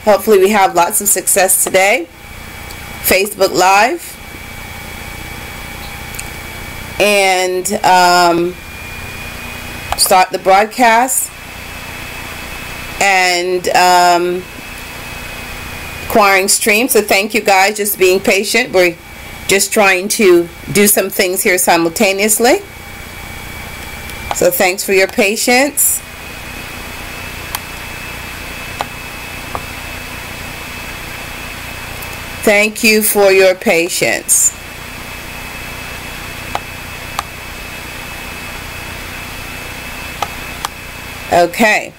Hopefully we have lots of success today. Facebook Live. And start the broadcast. And acquiring stream. So thank you guys, just being patient. We're just trying to do some things here simultaneously. So thanks for your patience. Thank you for your patience. Okay.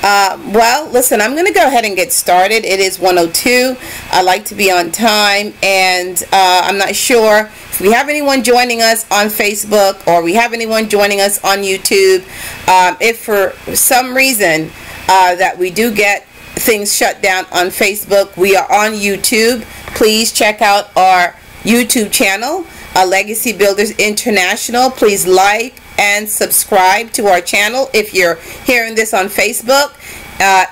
Well, listen, I'm going to go ahead and get started. It is 1:02. I like to be on time, and I'm not sure if we have anyone joining us on Facebook or we have anyone joining us on YouTube. If for some reason that we do get things shut down on Facebook, we are on YouTube. Please check out our YouTube channel, Legacy Builders International. Please like and subscribe to our channel if you're hearing this on Facebook.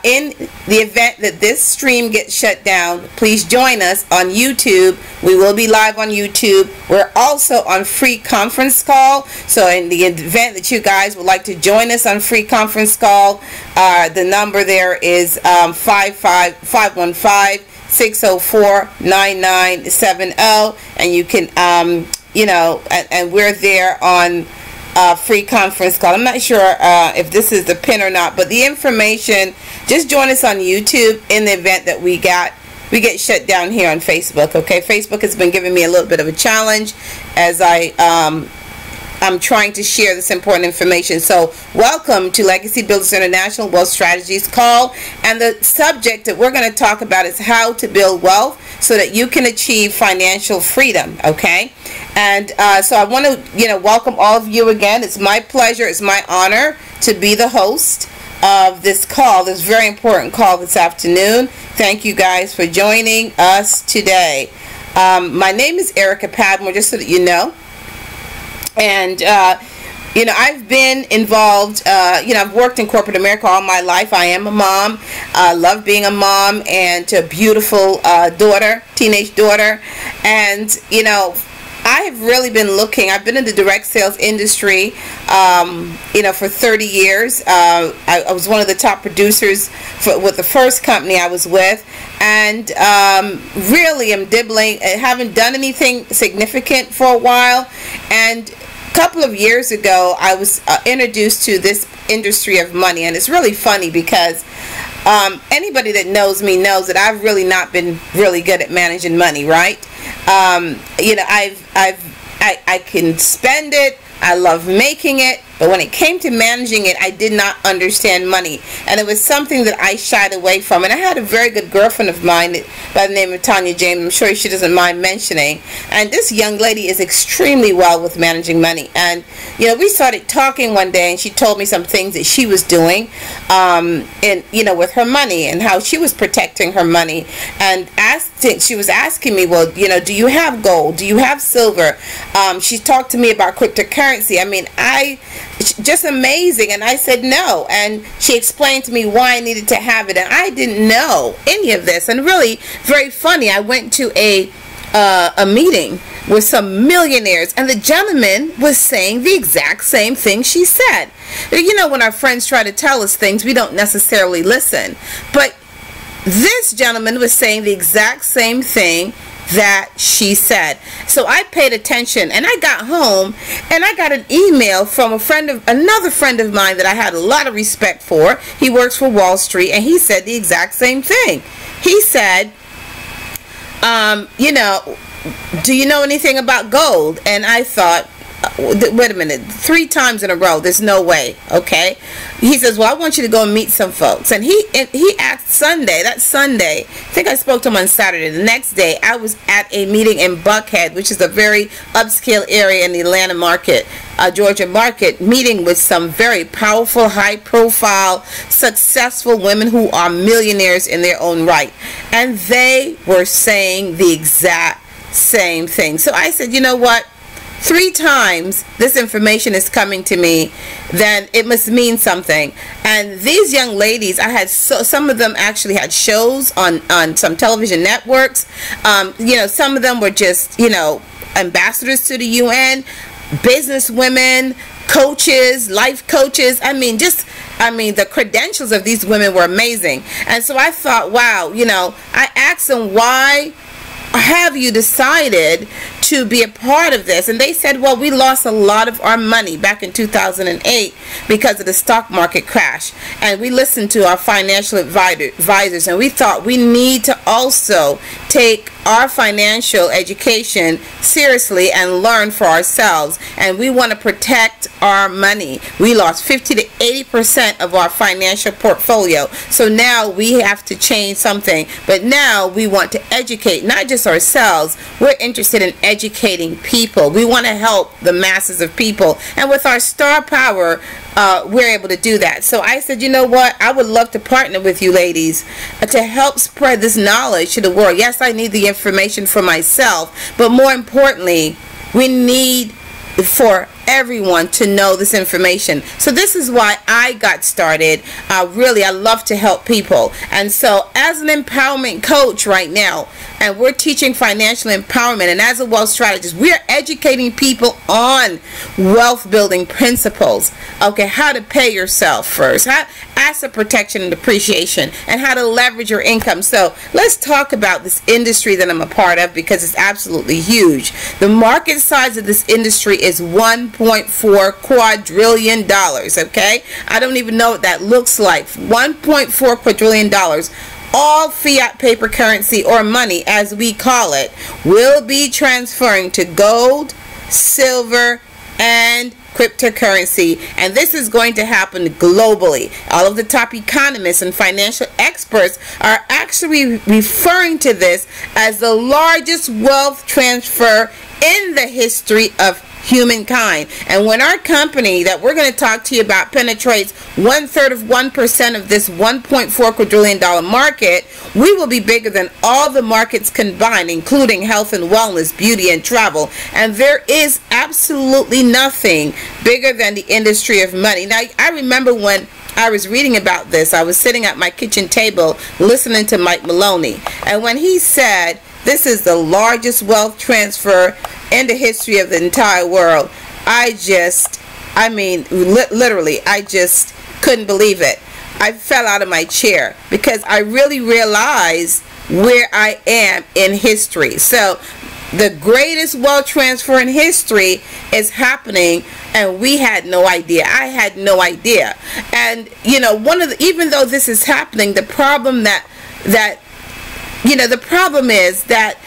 In the event that this stream gets shut down, please join us on YouTube. We will be live on YouTube. We're also on free conference call. So in the event that you guys would like to join us on free conference call, the number there is 515-604-9970, and you can you know, and we're there on free conference call. I'm not sure if this is the pin or not, but the information, just join us on YouTube in the event that we get shut down here on Facebook. Okay, Facebook has been giving me a little bit of a challenge as I'm trying to share this important information. So welcome to Legacy Builders International Wealth Strategies call, and the subject that we're going to talk about is how to build wealth so that you can achieve financial freedom. Okay, and so I want to welcome all of you again. It's my pleasure, it's my honor to be the host of this call, this very important call this afternoon. Thank you guys for joining us today. My name is Erica Padmore, just so that you know. And I've been involved, I've worked in corporate America all my life. I am a mom. I love being a mom, and to a beautiful daughter, teenage daughter. And I have really been looking. I've been in the direct sales industry, for 30 years. I was one of the top producers with the first company I was with, and really am dibbling. I haven't done anything significant for a while, and a couple of years ago I was introduced to this industry of money. And it's really funny because anybody that knows me knows that I've really not been really good at managing money, right? I can spend it, I love making it, but when it came to managing it, I did not understand money, and it was something that I shied away from. And I had a very good girlfriend of mine by the name of Tanya James. I'm sure she doesn't mind mentioning. And this young lady is extremely well with managing money. And we started talking one day, and she told me some things that she was doing, with her money, and how she was protecting her money. And she was asking me, well, do you have gold? Do you have silver? She talked to me about cryptocurrency. I mean, just amazing. And I said no, and she explained to me why I needed to have it, and I didn't know any of this. And really very funny, I went to a meeting with some millionaires, and the gentleman was saying the exact same thing she said. When our friends try to tell us things, we don't necessarily listen, but this gentleman was saying the exact same thing that she said. So I paid attention, and I got home and I got an email from another friend of mine that I had a lot of respect for. He works for Wall Street, and he said the exact same thing. He said, do you know anything about gold? And I thought, wait a minute, 3 times in a row, there's no way. Okay, he says, well, I want you to go and meet some folks. And he asked Sunday, that Sunday, I think I spoke to him on Saturday. The next day I was at a meeting in Buckhead, which is a very upscale area in the Atlanta market, Georgia market, meeting with some very powerful, high profile, successful women who are millionaires in their own right, and they were saying the exact same thing. So I said, you know what, 3 times this information is coming to me, then it must mean something. And these young ladies, I had some of them actually had shows on some television networks. You know, some of them were just, you know, ambassadors to the UN, business women, coaches, life coaches. I mean, the credentials of these women were amazing. And so I thought, wow, you know, I asked them, why have you decided to be a part of this? And they said, well, we lost a lot of our money back in 2008 because of the stock market crash, and we listened to our financial advisors, and we thought we need to also take our financial education seriously and learn for ourselves, and we want to protect our money. We lost 50 to 80% of our financial portfolio, so now we have to change something. But now we want to educate not just ourselves, we're interested in educating people. We want to help the masses of people, and with our star power, we're able to do that. So I said, you know what, I would love to partner with you ladies to help spread this knowledge to the world. Yes, I need the information for myself, but more importantly, we need for everyone to know this information. So this is why I got started. Really, I love to help people. And so as an empowerment coach right now, and we're teaching financial empowerment, and as a wealth strategist, we're educating people on wealth building principles. Okay, how to pay yourself first, asset protection and depreciation, and how to leverage your income. So let's talk about this industry that I'm a part of, because it's absolutely huge. The market size of this industry is $1.4 quadrillion. Okay, I don't even know what that looks like. $1.4 quadrillion. All fiat paper currency, or money as we call it, will be transferring to gold, silver, and cryptocurrency, and this is going to happen globally. All of the top economists and financial experts are actually referring to this as the largest wealth transfer in the history of humankind. And when our company that we're going to talk to you about penetrates 1/3 of 1% of this $1.4 quadrillion market, we will be bigger than all the markets combined, including health and wellness, beauty and travel. And there is absolutely nothing bigger than the industry of money. Now, I remember when I was reading about this, I was sitting at my kitchen table listening to Mike Maloney, and when he said this is the largest wealth transfer in the history of the entire world, literally, I just couldn't believe it. I fell out of my chair because I really realized where I am in history. So the greatest wealth transfer in history is happening, and we had no idea. I had no idea. And you know, even though this is happening, the problem the problem is that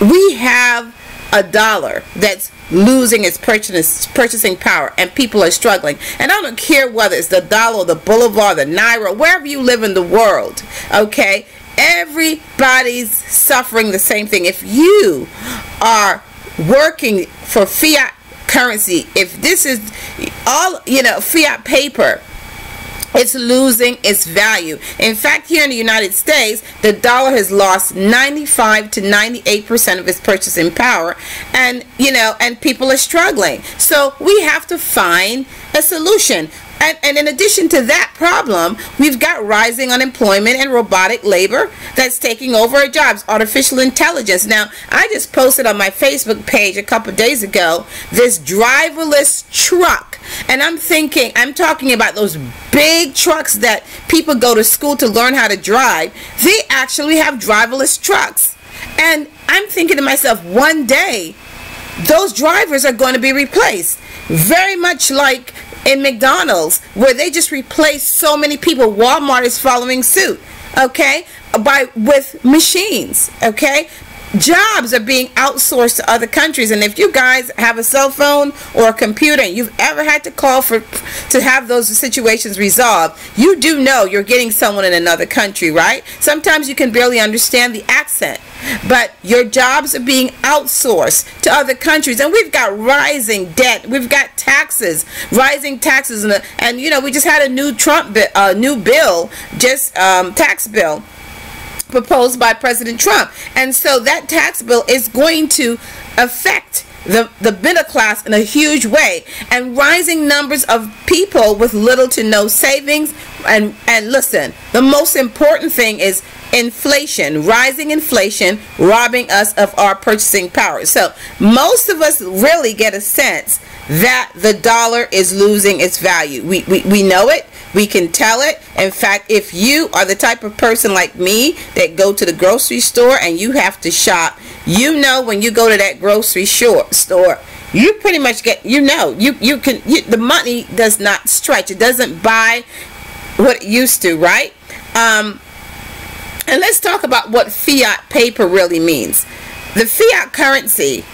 we have a dollar that's losing its purchasing power, and people are struggling. And I don't care whether it's the dollar, the bolivar, the naira, wherever you live in the world, okay, everybody's suffering the same thing. If you are working for fiat currency, if this is all, you know, fiat paper, it's losing its value. In fact, here in the United States, the dollar has lost 95 to 98% of its purchasing power, and you know, and people are struggling. So we have to find a solution. And in addition to that problem, we've got rising unemployment and robotic labor that's taking over our jobs, artificial intelligence. Now, I just posted on my Facebook page a couple days ago this driverless truck. And I'm talking about those big trucks that people go to school to learn how to drive. They actually have driverless trucks. And I'm thinking to myself, one day, those drivers are going to be replaced. Very much like in McDonald's, where they just replace so many people. Walmart is following suit, okay, with machines, okay. Jobs are being outsourced to other countries, and if you guys have a cell phone or a computer and you've ever had to call to have those situations resolved, you do know you're getting someone in another country, right? Sometimes you can barely understand the accent, but your jobs are being outsourced to other countries. And we've got rising debt, we've got taxes, rising taxes, and you know, we just had a new tax bill proposed by President Trump. And so that tax bill is going to affect the middle class in a huge way, and rising numbers of people with little to no savings. And listen, the most important thing is inflation, rising inflation, robbing us of our purchasing power. So most of us really get a sense that the dollar is losing its value. We know it. We can tell it. In fact, if you are the type of person like me that go to the grocery store and you have to shop, you know, when you go to that grocery store, you pretty much get, the money does not stretch. It doesn't buy what it used to, right? And let's talk about what fiat paper really means. The fiat currency,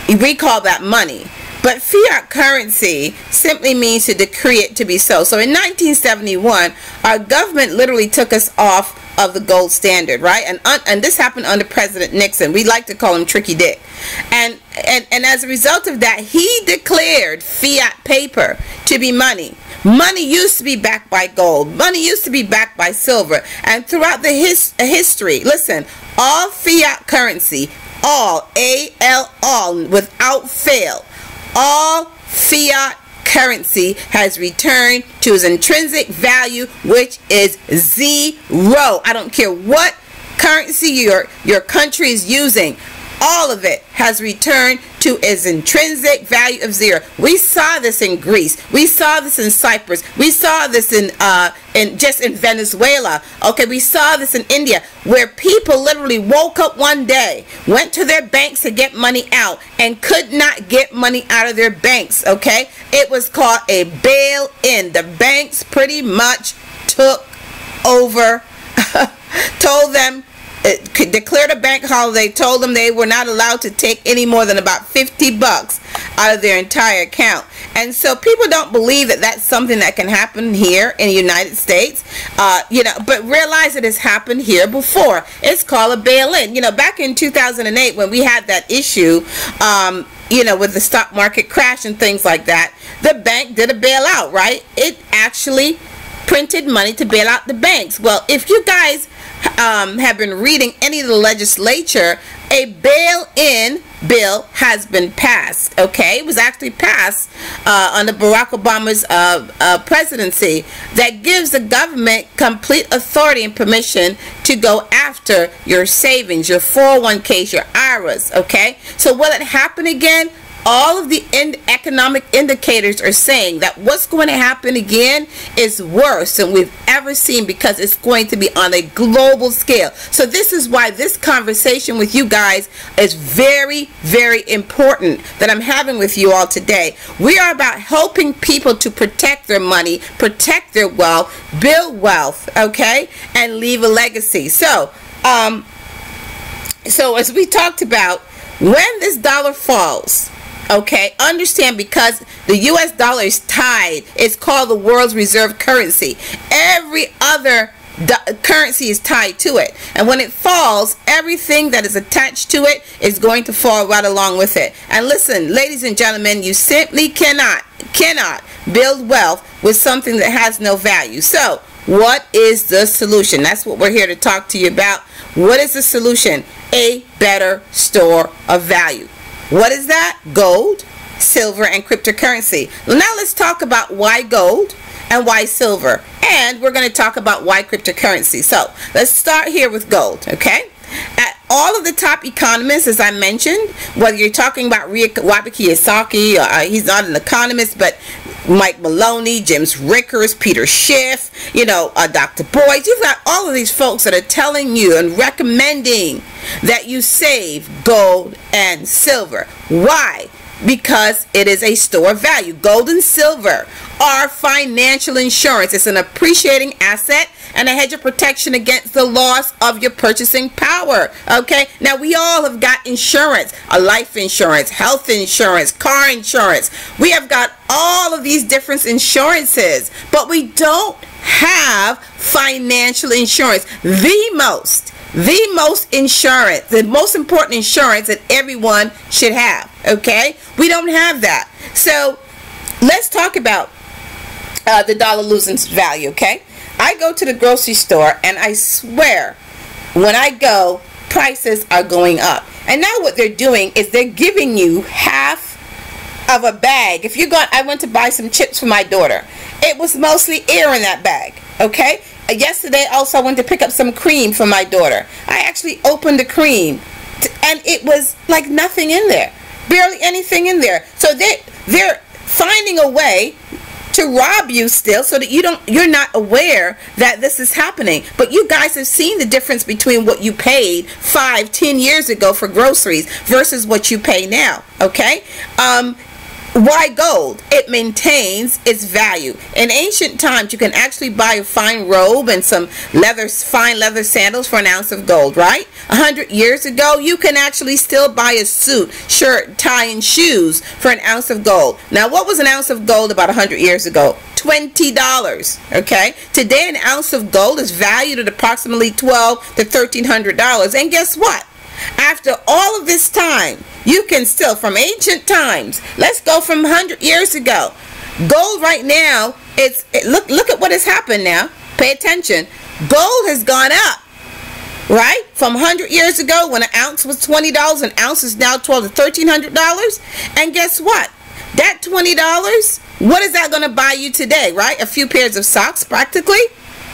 we call that money. But fiat currency simply means to decree it to be so. So in 1971, our government literally took us off of the gold standard, right? And this happened under President Nixon. We like to call him Tricky Dick. And as a result of that, he declared fiat paper to be money. Money used to be backed by gold. Money used to be backed by silver. And throughout the history, listen, all fiat currency, all, all, without fail, all fiat currency has returned to its intrinsic value, which is zero. I don't care what currency your country is using. All of it has returned to its intrinsic value of zero. We saw this in Greece. We saw this in Cyprus. We saw this in Venezuela. Okay, we saw this in India, where people literally woke up one day, went to their banks to get money out, and could not get money out of their banks. Okay, it was called a bail-in. The banks pretty much took over, told them, declared a bank holiday, told them they were not allowed to take any more than about $50 out of their entire account. And so people don't believe that that's something that can happen here in the United States, but realize it has happened here before. It's called a bail-in. Back in 2008 when we had that issue, with the stock market crash and things like that, the bank did a bailout, right? It actually printed money to bail out the banks. Well, if you guys have been reading any of the legislature, a bail-in bill has been passed. Okay, it was actually passed under Barack Obama's presidency, that gives the government complete authority and permission to go after your savings, your 401ks, your IRAs. Okay, so will it happen again? All of the economic indicators are saying that what's going to happen again is worse than we've ever seen, because it's going to be on a global scale. So this is why this conversation with you guys is very, very important that I'm having with you all today. We are about helping people to protect their money, protect their wealth, build wealth, okay, and leave a legacy. So as we talked about, when this dollar falls, okay, understand, because the US dollar is tied, it's called the world's reserve currency. Every other currency is tied to it, and when it falls, everything that is attached to it is going to fall right along with it. And listen, ladies and gentlemen, you simply cannot build wealth with something that has no value. So what is the solution? That's what we're here to talk to you about. What is the solution? A better store of value. What is that? Gold, silver, and cryptocurrency. Well, now let's talk about why gold and why silver. And we're going to talk about why cryptocurrency. So let's start here with gold, okay? All of the top economists, as I mentioned, whether you're talking about Robert Kiyosaki, he's not an economist, but Mike Maloney, James Rickers, Peter Schiff, Dr. Boyd, you've got all of these folks that are telling you and recommending that you save gold and silver. Why? Because it is a store of value. Gold and silver are financial insurance. It's an appreciating asset and a hedge of protection against the loss of your purchasing power. Okay, now we all have got insurance, a life insurance, health insurance, car insurance. We have got all of these different insurances, but we don't have financial insurance. The most insurance, the most important insurance that everyone should have. Okay, we don't have that. So let's talk about the dollar losing value. Okay, I go to the grocery store, and I swear, when I go, prices are going up. And now what they're doing is they're giving you half of a bag. If you're going, I went to buy some chips for my daughter. It was mostly air in that bag, okay? Yesterday also I went to pick up some cream for my daughter. I actually opened the cream and it was like nothing in there. Barely anything in there. So they're finding a way to rob you still, so that you're not aware that this is happening. But you guys have seen the difference between what you paid 5-10 years ago for groceries versus what you pay now, okay? Why gold? It maintains its value. In ancient times, you can actually buy a fine robe and some fine leather sandals for an ounce of gold, right? 100 years ago, you can actually still buy a suit, shirt, tie, and shoes for an ounce of gold. Now, what was an ounce of gold about 100 years ago? $20, okay? Today, an ounce of gold is valued at approximately $1,200 to $1,300. And guess what? After all of this time, you can still, from ancient times, let's go from 100 years ago. Gold right now, look at what has happened now. Pay attention. Gold has gone up, right? From 100 years ago when an ounce was $20, an ounce is now $1,200 to $1,300. And guess what? That $20, what is that going to buy you today, right? A few pairs of socks, practically.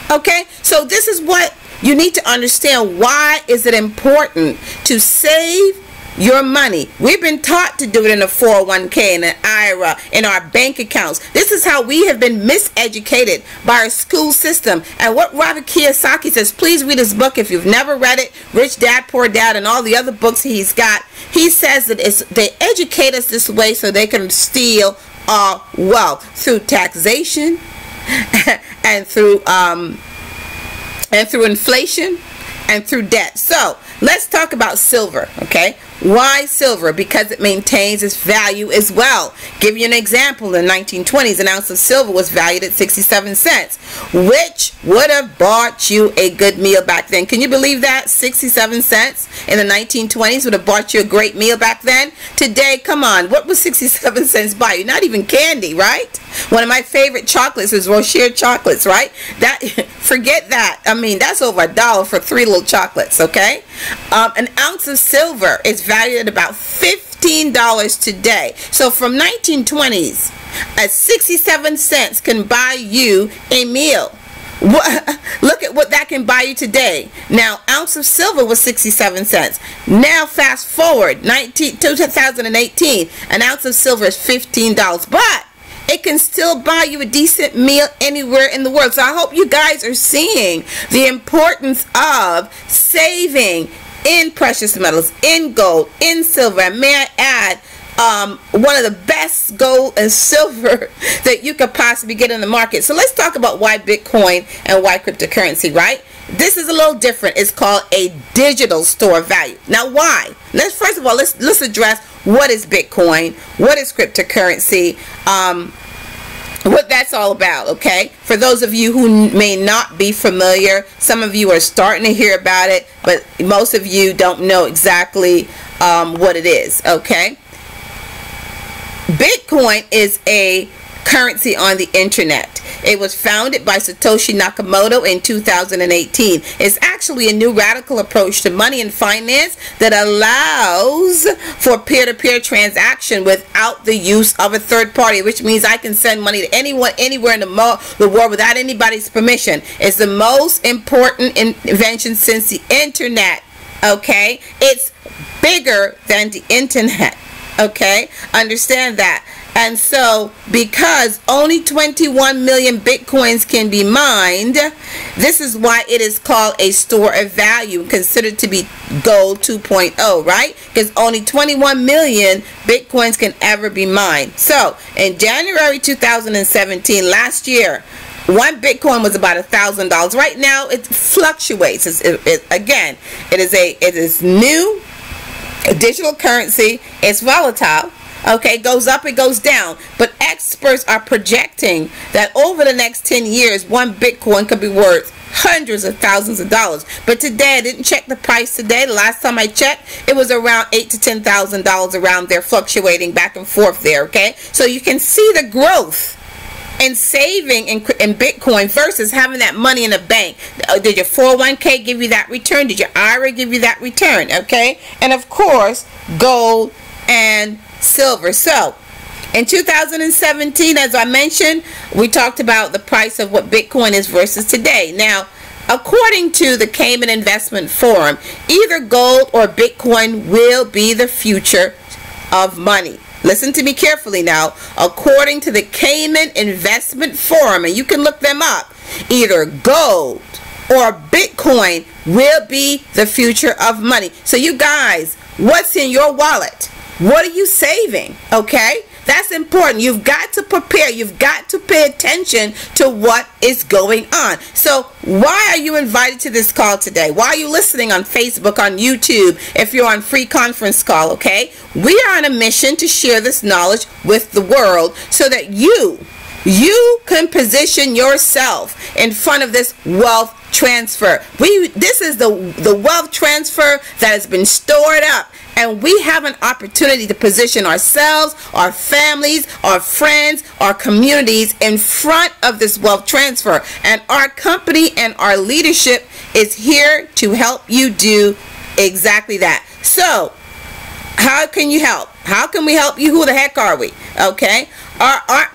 Okay? So this is what you need to understand. Why is it important to save your money? We've been taught to do it in a 401k, in an IRA, in our bank accounts. This is how we have been miseducated by our school system. And what Robert Kiyosaki says, please read his book if you've never read it, Rich Dad, Poor Dad, and all the other books he's got. He says that they educate us this way so they can steal our wealth through taxation and through inflation and through debt. So let's talk about silver, okay? Why silver? Because it maintains its value as well. Give you an example. In the 1920s, an ounce of silver was valued at 67 cents, which would have bought you a good meal back then. Can you believe that? 67 cents in the 1920s would have bought you a great meal back then. Today, come on, what was 67 cents buy you? Not even candy, right? One of my favorite chocolates is Rocher chocolates, right? Forget that. I mean, that's over $1 for 3 little chocolates, okay? An ounce of silver is valued at about $15 today. So from 1920s, at 67 cents can buy you a meal. Look at what that can buy you today. Now, ounce of silver was 67 cents. Now, fast forward, 2018, an ounce of silver is $15. But it can still buy you a decent meal anywhere in the world. So I hope you guys are seeing the importance of saving in precious metals, in gold, in silver. And may I add, one of the best gold and silver that you could possibly get in the market. So let's talk about why Bitcoin and why cryptocurrency, right? This is a little different. It's called a digital store of value. Now, why? First of all, let's address what is Bitcoin, what is cryptocurrency, what that's all about, okay? For those of you who may not be familiar, some of you are starting to hear about it, but most of you don't know exactly what it is, okay? Bitcoin is a currency on the internet. It was founded by Satoshi Nakamoto in 2018. It's actually a new radical approach to money and finance that allows for peer-to-peer transaction without the use of a third party, which means I can send money to anyone, anywhere in the world without anybody's permission. It's the most important invention since the internet, okay? It's bigger than the internet, okay? Understand that. And so, because only 21 million Bitcoins can be mined, this is why it is called a store of value, considered to be gold 2.0, right? Because only 21 million Bitcoins can ever be mined. So, in January 2017, last year, one Bitcoin was about $1,000. Right now, it fluctuates. Again, it is new, a digital currency. It's volatile. Okay, it goes up, it goes down. But experts are projecting that over the next 10 years, one Bitcoin could be worth hundreds of thousands of dollars. But today, I didn't check the price today. The last time I checked, it was around $8,000 to $10,000 around there, fluctuating back and forth there, okay? So you can see the growth and saving in Bitcoin versus having that money in the bank. Did your 401k give you that return? Did your IRA give you that return? Okay, and of course gold and silver. So in 2017, as I mentioned, we talked about the price of what Bitcoin is versus today. Now, according to the Cayman Investment Forum, either gold or Bitcoin will be the future of money. Listen to me carefully now. According to the Cayman Investment Forum, and you can look them up, either gold or Bitcoin will be the future of money. So you guys, what's in your wallet? What are you saving? Okay? That's important. You've got to prepare. You've got to pay attention to what is going on. So why are you invited to this call today? Why are you listening on Facebook, on YouTube, if you're on free conference call, okay? We are on a mission to share this knowledge with the world so that you can position yourself in front of this wealth transfer. This is the wealth transfer that has been stored up. And we have an opportunity to position ourselves, our families, our friends, our communities in front of this wealth transfer. And our company and our leadership is here to help you do exactly that. So, how can you help? How can we help you? Who the heck are we? Okay?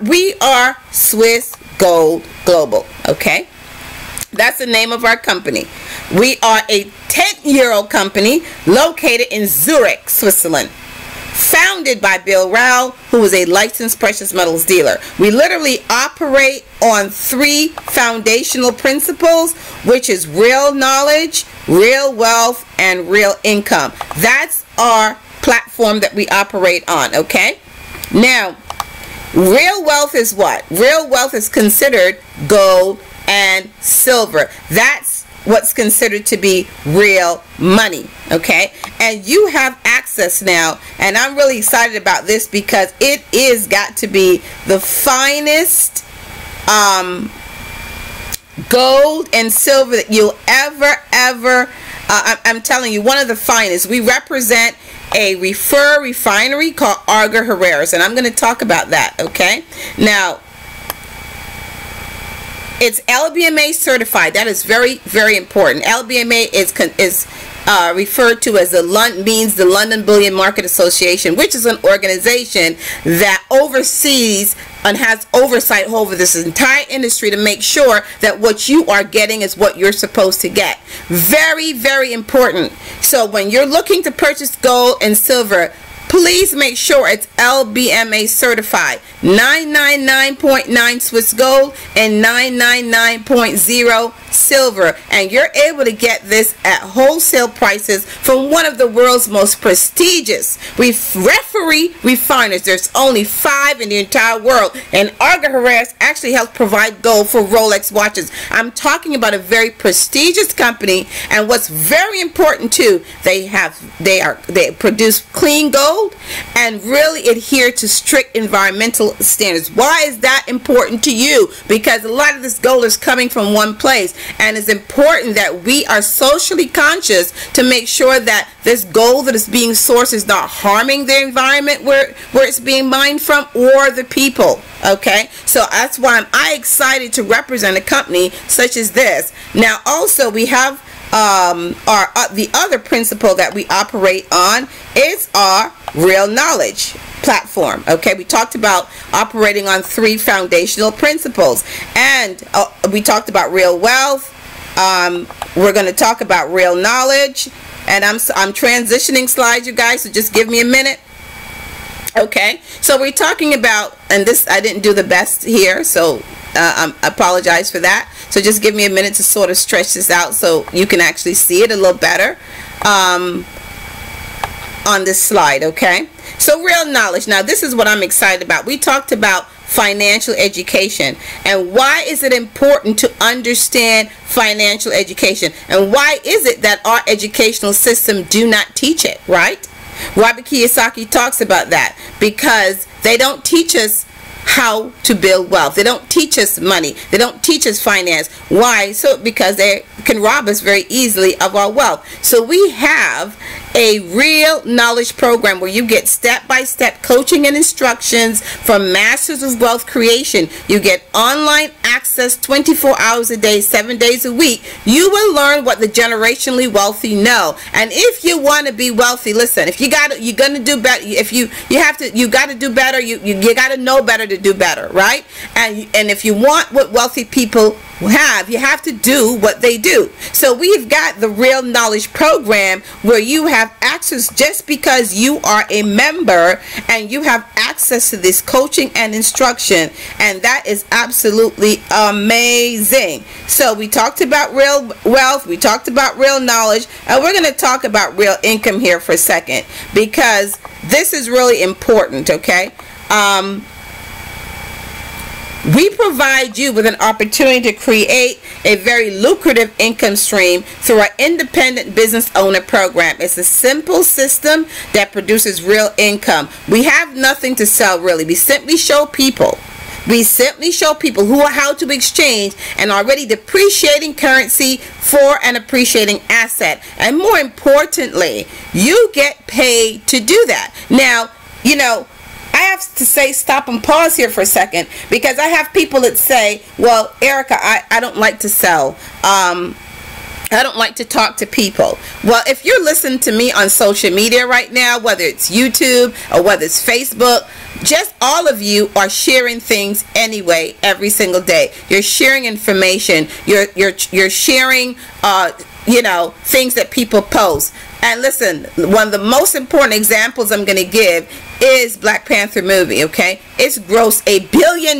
We are Swiss Gold Global. Okay? That's the name of our company. We are a 10-year-old company located in Zurich, Switzerland. Founded by Bill Rao, who is a licensed precious metals dealer. We literally operate on 3 foundational principles, which is real knowledge, real wealth, and real income. That's our platform that we operate on, okay? Now, real wealth is what? Real wealth is considered gold and silver. That's what's considered to be real money, okay? And you have access now, and I'm really excited about this because it is got to be the finest gold and silver that you'll ever I'm telling you, one of the finest. We represent a refinery called Arga Herreras, and I'm going to talk about that, okay? Now, it's LBMA certified. That is very, very important. LBMA is referred to as the London Bullion Market Association, which is an organization that oversees and has oversight over this entire industry to make sure that what you are getting is what you're supposed to get. Very, very important. So when you're looking to purchase gold and silver, please make sure it's LBMA certified. 999.9 Swiss gold and 999.0 silver, and you're able to get this at wholesale prices from one of the world's most prestigious referee refiners. There's only 5 in the entire world, and Arga Herreras actually helps provide gold for Rolex watches. I'm talking about a very prestigious company, and what's very important too, they produce clean gold and really adhere to strict environmental standards. Why is that important to you? Because a lot of this gold is coming from one place, and it's important that we are socially conscious to make sure that this gold that is being sourced is not harming the environment where it's being mined from, or the people. Okay, so that's why I'm excited to represent a company such as this. Now also we have the other principle that we operate on is our real knowledge platform. Okay, we talked about operating on 3 foundational principles, and we talked about real wealth. We're going to talk about real knowledge, and I'm transitioning slides, you guys, so just give me a minute. Okay, so we're talking about, and this I didn't do the best here, so I apologize for that. So just give me a minute to sort of stretch this out so you can actually see it a little better on this slide. Okay, so real knowledge. Now this is what I'm excited about. We talked about financial education, and why is it important to understand financial education, and why is it that our educational system do not teach it, right? Robert Kiyosaki talks about that, because they don't teach us how to build wealth. They don't teach us money. They don't teach us finance. Why? So because they're can rob us very easily of our wealth. So we have a real knowledge program where you get step-by-step coaching and instructions from Masters of Wealth Creation. You get online access 24 hours a day, 7 days a week. You will learn what the generationally wealthy know. And if you want to be wealthy, listen, if you're gonna do better, if you got to do better, you got to know better to do better, right? And if you want what wealthy people have, you have to do what they do. So we've got the Real Knowledge program where you have access just because you are a member, and you have access to this coaching and instruction, and that is absolutely amazing. So we talked about real wealth, we talked about real knowledge, and we're going to talk about real income here for a second, because this is really important. Okay, we provide you with an opportunity to create a very lucrative income stream through our independent business owner program. It's a simple system that produces real income. We have nothing to sell, really. We simply show people how to exchange an already depreciating currency for an appreciating asset. And more importantly, you get paid to do that. Now, you know, I have to say stop and pause here for a second, because I have people that say, well, Erica, I don't like to sell. I don't like to talk to people. Well, if you're listening to me on social media right now, whether it's YouTube or whether it's Facebook, just all of you are sharing things anyway every single day. You're sharing information. You're sharing you know, things that people post. And listen, one of the most important examples I'm going to give is Black Panther movie, okay? It's grossed $1 billion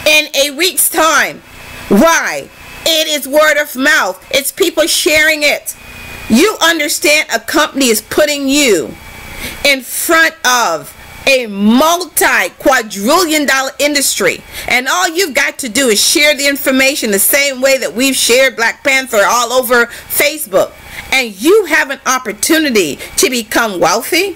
in a week's time. Why? It is word of mouth. It's people sharing it. You understand, a company is putting you in front of a multi-quadrillion dollar industry, and all you've got to do is share the information the same way that we've shared Black Panther all over Facebook, and you have an opportunity to become wealthy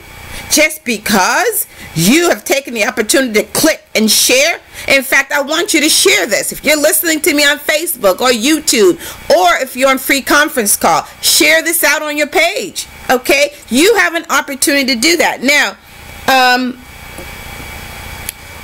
just because you have taken the opportunity to click and share. In fact, I want you to share this. If you're listening to me on Facebook or YouTube, or if you're on free conference call, share this out on your page. Okay, you have an opportunity to do that. Now,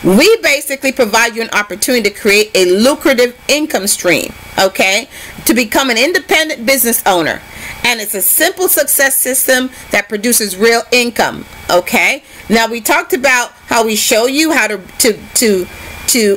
we basically provide you an opportunity to create a lucrative income stream, okay, to become an independent business owner. And it's a simple success system that produces real income, okay? Now, we talked about how we show you how to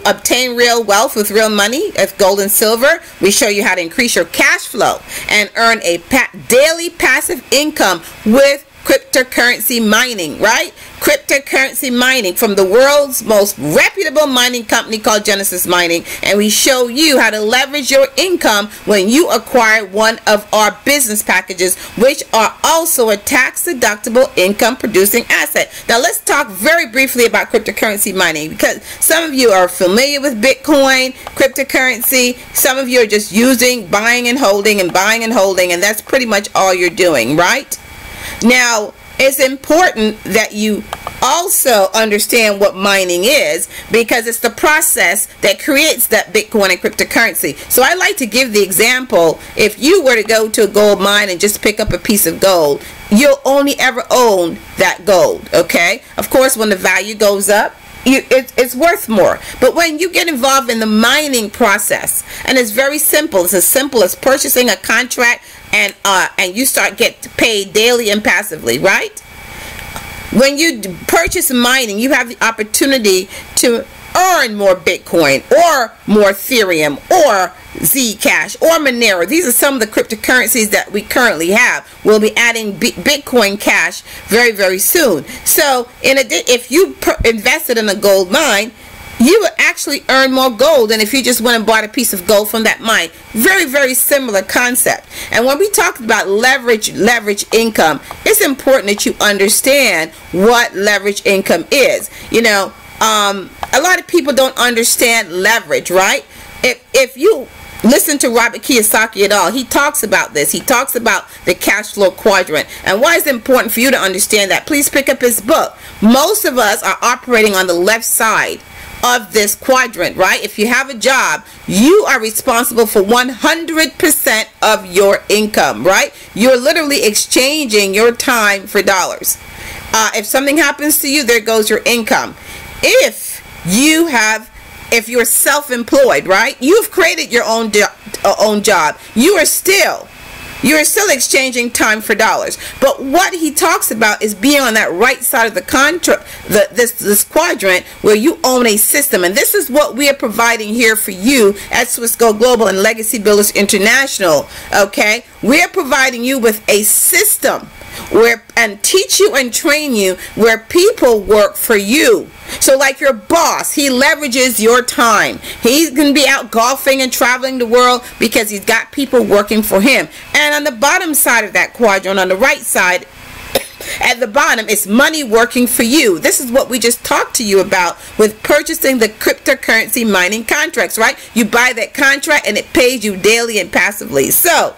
obtain real wealth with real money, as gold and silver. We show you how to increase your cash flow and earn a daily passive income with cryptocurrency mining, right? Cryptocurrency mining from the world's most reputable mining company called Genesis Mining. And we show you how to leverage your income when you acquire one of our business packages, which are also a tax-deductible income producing asset. Now let's talk very briefly about cryptocurrency mining, because some of you are familiar with Bitcoin, cryptocurrency. Some of you are just using buying and holding, and that's pretty much all you're doing, right? Now, it's important that you also understand what mining is, because it's the process that creates that Bitcoin and cryptocurrency. So I like to give the example, if you were to go to a gold mine and just pick up a piece of gold, you'll only ever own that gold, okay? Of course, when the value goes up, it's worth more. But when you get involved in the mining process, and it's very simple, it's as simple as purchasing a contract, and you start getting paid daily and passively, right? When you purchase mining, you have the opportunity to earn more Bitcoin or more Ethereum or Zcash or Monero. These are some of the cryptocurrencies that we currently have. We'll be adding Bitcoin Cash very, very soon. So if you invested in a gold mine, you would actually earn more gold than if you just went and bought a piece of gold from that mine. Very, very similar concept. And when we talk about leverage income, it's important that you understand what leverage income is. You know, a lot of people don't understand leverage, right? If you listen to Robert Kiyosaki at all, he talks about this. He talks about the cash flow quadrant. And why is it important for you to understand that? Please pick up his book. Most of us are operating on the left side of this quadrant, right? If you have a job, you are responsible for 100% of your income, right? You're literally exchanging your time for dollars. If something happens to you, there goes your income. If you're self-employed, right? You've created your own job. You are still exchanging time for dollars. But what he talks about is being on that right side of the contract, this quadrant, where you own a system. And this is what we are providing here for you at Swiss Go Global and Legacy Builders International. Okay, we're providing you with a system and teach you and train you where people work for you. So like your boss, he leverages your time. He's going to be out golfing and traveling the world because he's got people working for him. And on the bottom side of that quadrant, on the right side, at the bottom, it's money working for you. This is what we just talked to you about with purchasing the cryptocurrency mining contracts, right? You buy that contract and it pays you daily and passively. So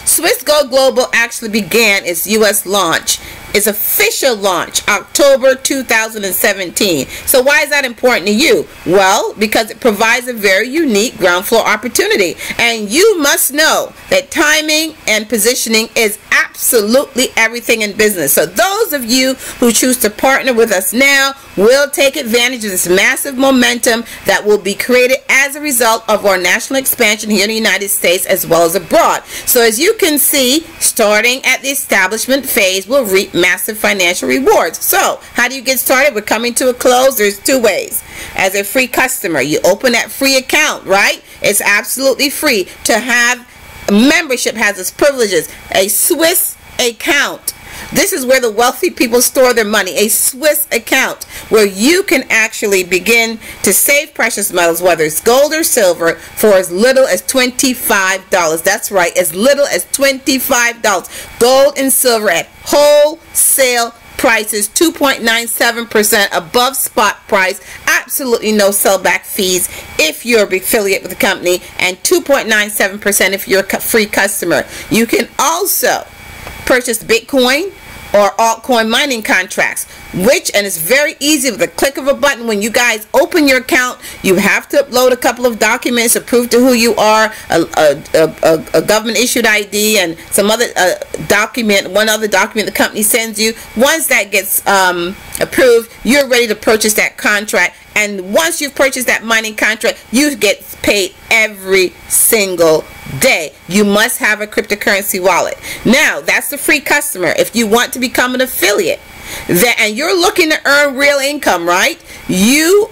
Swiss Go Global actually began its U.S. launch, its official launch, October 2017. So why is that important to you? Well, because it provides a very unique ground floor opportunity. And you must know that timing and positioning is absolutely everything in business. So those of you who choose to partner with us now will take advantage of this massive momentum that will be created as a result of our national expansion here in the United States as well as abroad. So as you can see, starting at the establishment phase will reap massive financial rewards. So how do you get started? We're coming to a close. There's two ways. As a free customer, you open that free account, right? It's absolutely free. To have membership has its privileges. A Swiss account. This is where the wealthy people store their money. A Swiss account where you can actually begin to save precious metals, whether it's gold or silver, for as little as $25. That's right, as little as $25. Gold and silver at wholesale prices, 2.97% above spot price, absolutely no sellback fees if you're an affiliate with the company, and 2.97% if you're a free customer. You can also purchase Bitcoin or altcoin mining contracts, and it's very easy with a click of a button. When you guys open your account, you have to upload a couple of documents to prove to who you are, a government issued ID and some other one other document the company sends you. Once that gets approved, you're ready to purchase that contract. And once you've purchased that mining contract, you get paid every single day. You must have a cryptocurrency wallet. Now, that's the free customer. If you want to become an affiliate, and you're looking to earn real income, right? You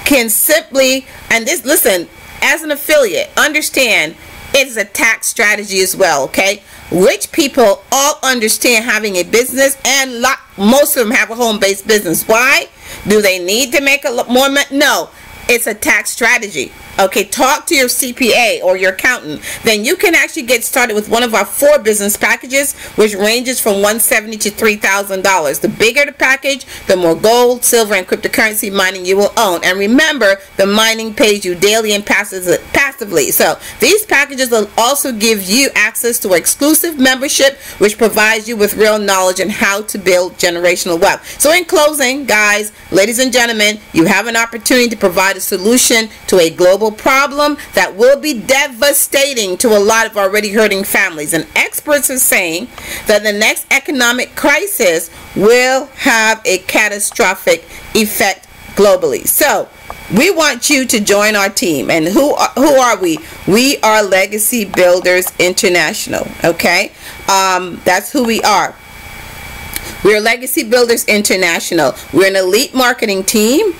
can simply, listen, as an affiliate, understand it is a tax strategy as well, okay? Rich people all understand having a business, and most of them have a home-based business. Why? Do they need to make a lot more money? No, it's a tax strategy. Okay, talk to your CPA or your accountant. Then you can actually get started with one of our 4 business packages, which ranges from $170 to $3,000. The bigger the package, the more gold, silver, and cryptocurrency mining you will own. And remember, the mining pays you daily and passively. So these packages will also give you access to exclusive membership, which provides you with real knowledge on how to build generational wealth. So in closing, guys, ladies and gentlemen, you have an opportunity to provide a solution to a global problem that will be devastating to a lot of already hurting families. And experts are saying that the next economic crisis will have a catastrophic effect globally. So we want you to join our team. And who are we? We are Legacy Builders International. Okay, that's who we are. We're Legacy Builders International. We're an elite marketing team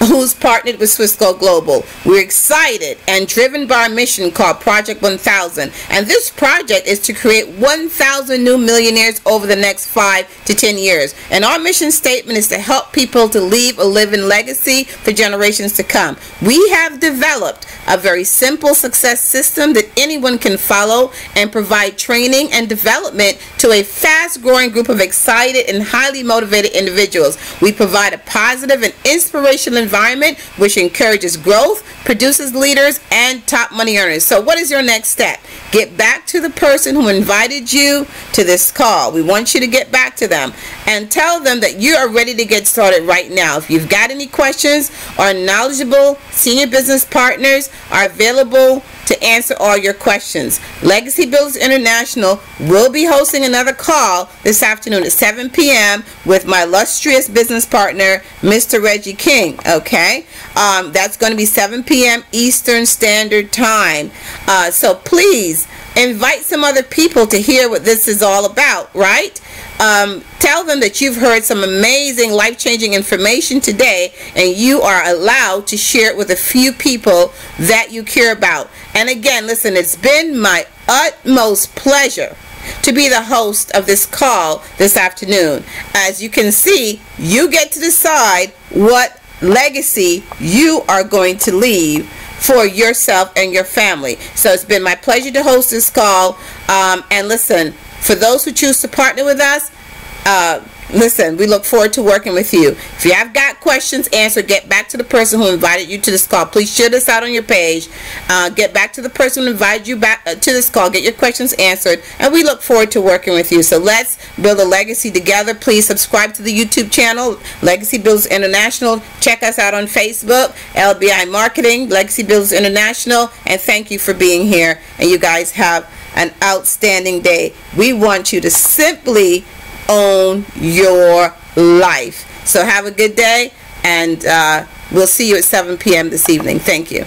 who's partnered with Swiss Go Global. We're excited and driven by our mission called Project 1000. And this project is to create 1,000 new millionaires over the next 5 to 10 years. And our mission statement is to help people to leave a living legacy for generations to come. We have developed a very simple success system that anyone can follow and provide training and development to a fast-growing group of excited and highly motivated individuals. We provide a positive and inspirational environment environment which encourages growth, produces leaders, and top money earners. So what is your next step? Get back to the person who invited you to this call. We want you to get back to them and tell them that you are ready to get started right now. If you've got any questions, our knowledgeable senior business partners are available to answer all your questions. Legacy Builders International will be hosting another call this afternoon at 7 p.m. with my illustrious business partner, Mr. Reggie King. Okay, that's going to be 7 p.m. Eastern Standard Time. So please invite some other people to hear what this is all about, right? Tell them that you've heard some amazing life-changing information today, and you are allowed to share it with a few people that you care about. And again, listen, it's been my utmost pleasure to be the host of this call this afternoon. As you can see, you get to decide what legacy you are going to leave for yourself and your family. So it's been my pleasure to host this call. And listen, for those who choose to partner with us, listen, we look forward to working with you. If you have got questions answered, get back to the person who invited you to this call. Please share this out on your page. Get back to the person who invited you back to this call. Get your questions answered, and we look forward to working with you. So let's build a legacy together. Please subscribe to the YouTube channel, Legacy Builders International. Check us out on Facebook, LBI Marketing, Legacy Builders International, and thank you for being here. And you guys have an outstanding day. We want you to simply own your life. So have a good day, and we'll see you at 7 p.m. this evening. Thank you.